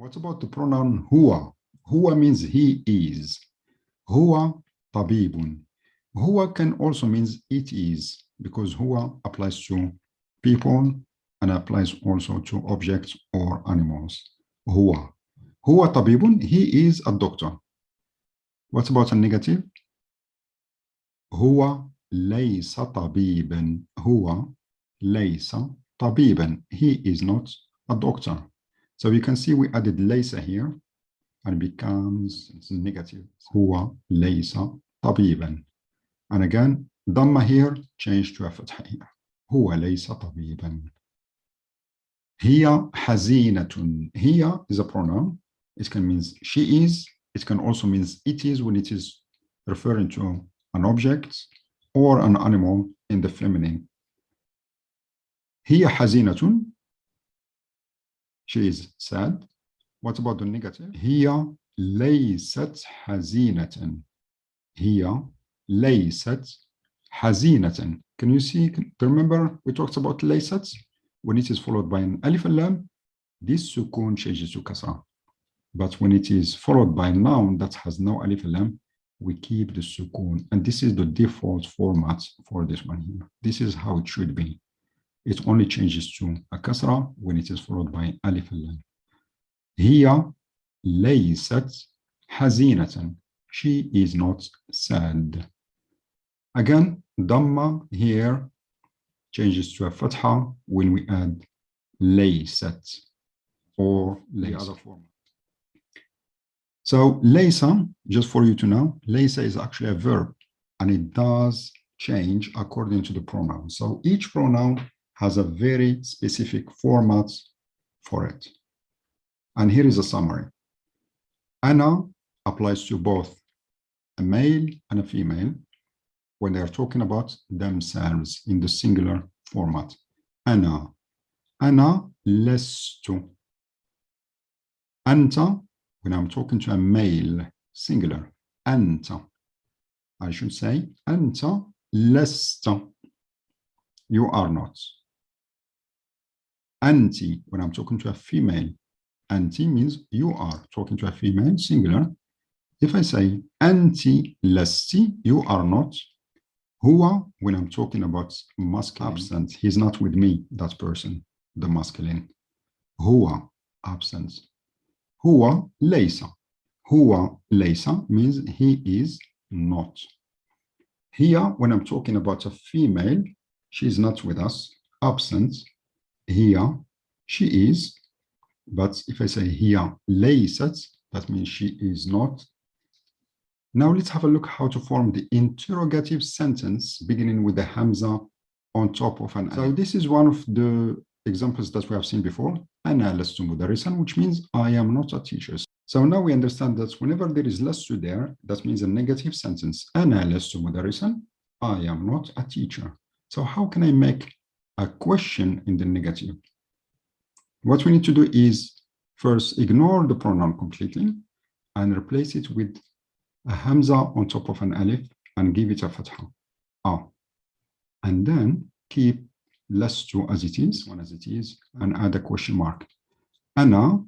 What about the pronoun huwa? Huwa means he is. Huwa tabibun. Huwa can also means it is, because huwa applies to people and applies also to objects or animals. Huwa. Huwa tabibun, he is a doctor. What about a negative? Huwa laysa tabiban. Huwa laysa tabiban. He is not a doctor. So you can see we added laysa here and it becomes negative. Huwa laysa tabiban. And again, dhamma here changed to a fatha here. Huwa laysa tabiban. Hiya hazinatun. Hiya is a pronoun. It can mean she is. It can also mean it is when it is referring to an object or an animal in the feminine. Hiya hazinatun. She is sad. What about the negative? Hiya laysat hazinatan. Hiya laysat hazinatan. Can you see? Remember we talked about laysat? When it is followed by an alif and lam, this sukun changes to kasra. But when it is followed by a noun that has no alif and lam, we keep the sukun. And this is the default format for this one here. This is how it should be. It only changes to a kasra when it is followed by alif and lam. Hiya laysat hazinatan. She is not sad. Again, dhamma here changes to a fatha when we add laysat or the other form. So laysa, just for you to know, laysa is actually a verb and it does change according to the pronoun. So each pronoun has a very specific format for it. And here is a summary. Ana applies to both a male and a female when they are talking about themselves in the singular format. Ana lastu. Anta, when I'm talking to a male, singular. Anta. I should say, Anta lasta. You are not. Anti, when I'm talking to a female. Anti means you are talking to a female, singular. If I say anti lasti, you are not. Huwa, when I'm talking about masculine, absent, he's not with me, that person, the masculine. Huwa, absent. Huwa laysa. Huwa laysa means he is not. Here, when I'm talking about a female, she is not with us, absent. Here, she is. But if I say here laysat, that means she is not. Now let's have a look how to form the interrogative sentence beginning with the hamza on top of an alif. So this is one of the examples that we have seen before. Ana lastu mudarrisan, which means I am not a teacher. So now we understand that whenever there is lastu there, that means a negative sentence. Ana lastu mudarrisan, I am not a teacher. So how can I make a question in the negative? What we need to do is first ignore the pronoun completely and replace it with a hamza on top of an alif and give it a fatha. And then keep lastu as it is, and add a question mark. Ana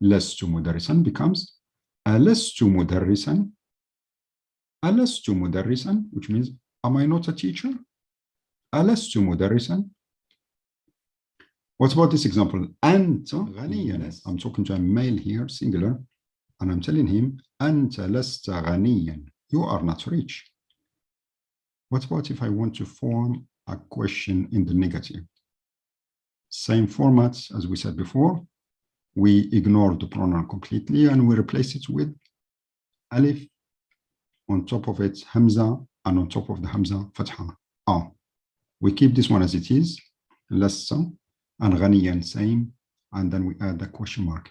lastu mudarrisan becomes alastu mudarrisan. Alastu mudarrisan, which means am I not a teacher? Alastu mudarrisan. What about this example? Anta ghaniyan. I'm talking to a male here, singular, and I'm telling him, Anta lasta ghaniyan. You are not rich. What about if I want to form a question in the negative? Same format as we said before. We ignore the pronoun completely and we replace it with alif, on top of it hamza, and on top of the hamza fatha. We keep this one as it is, lasta, and ghaniyan same, and then we add the question mark.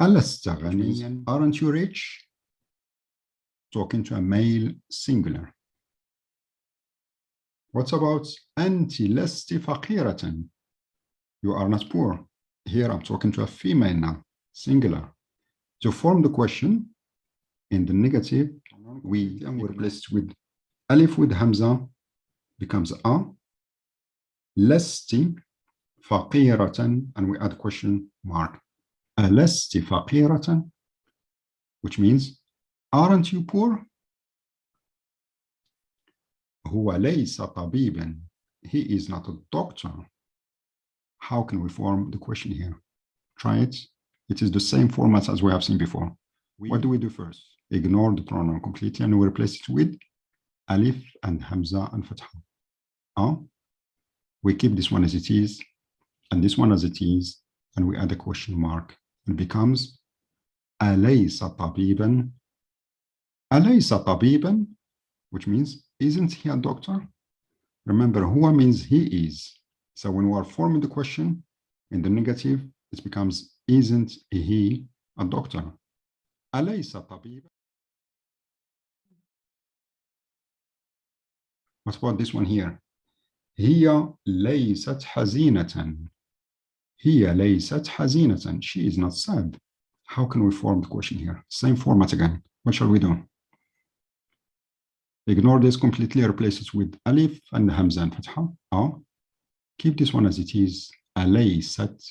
Alasta ghaniyan, aren't you rich? Talking to a male singular. What about anti lasti faqiratan? You are not poor. Here I'm talking to a female now, singular. To form the question in the negative, we replace it with alif with hamza, becomes a. Lasti faqiratan, and we add question mark. ألست فقيرة, which means, aren't you poor? هو ليس طبيبا. He is not a doctor. How can we form the question here? Try it. It is the same format as we have seen before. What do we do first? Ignore the pronoun completely and we replace it with alif and hamza and fatha. We keep this one as it is and this one as it is, and we add a question mark. It becomes أليس طبيبا. أليس طبيبا, which means, isn't he a doctor? Remember, huwa means he is. So when we are forming the question in the negative, it becomes, isn't he a doctor? أليس طبيبا. What about this one here? هي ليست حزينة. هي ليست حزينة. She is not sad. How can we form the question here? Same format again. What shall we do? Ignore this completely, replace it with alif and hamza and fatha. Keep this one as it is. أليست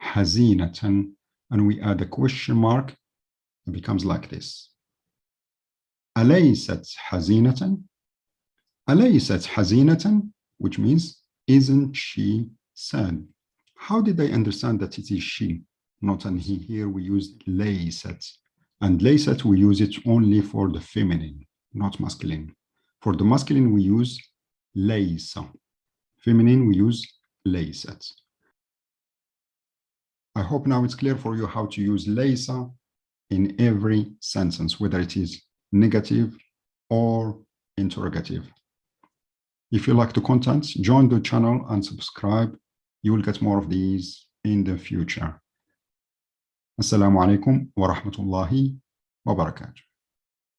حزينة, and we add a question mark. It becomes like this. أليست حزينة. أليست حزينة, which means, isn't she sad? How did I understand that it is she, not an he? Here we use ليست, and ليست we use it only for the feminine, not masculine. For the masculine we use ليس. Feminine we use ليست. I hope now it's clear for you how to use ليس in every sentence, whether it is negative or interrogative. If you like the content, join the channel and subscribe. You will get more of these in the future. Assalamu alaikum wa rahmatullahi wa barakatuh.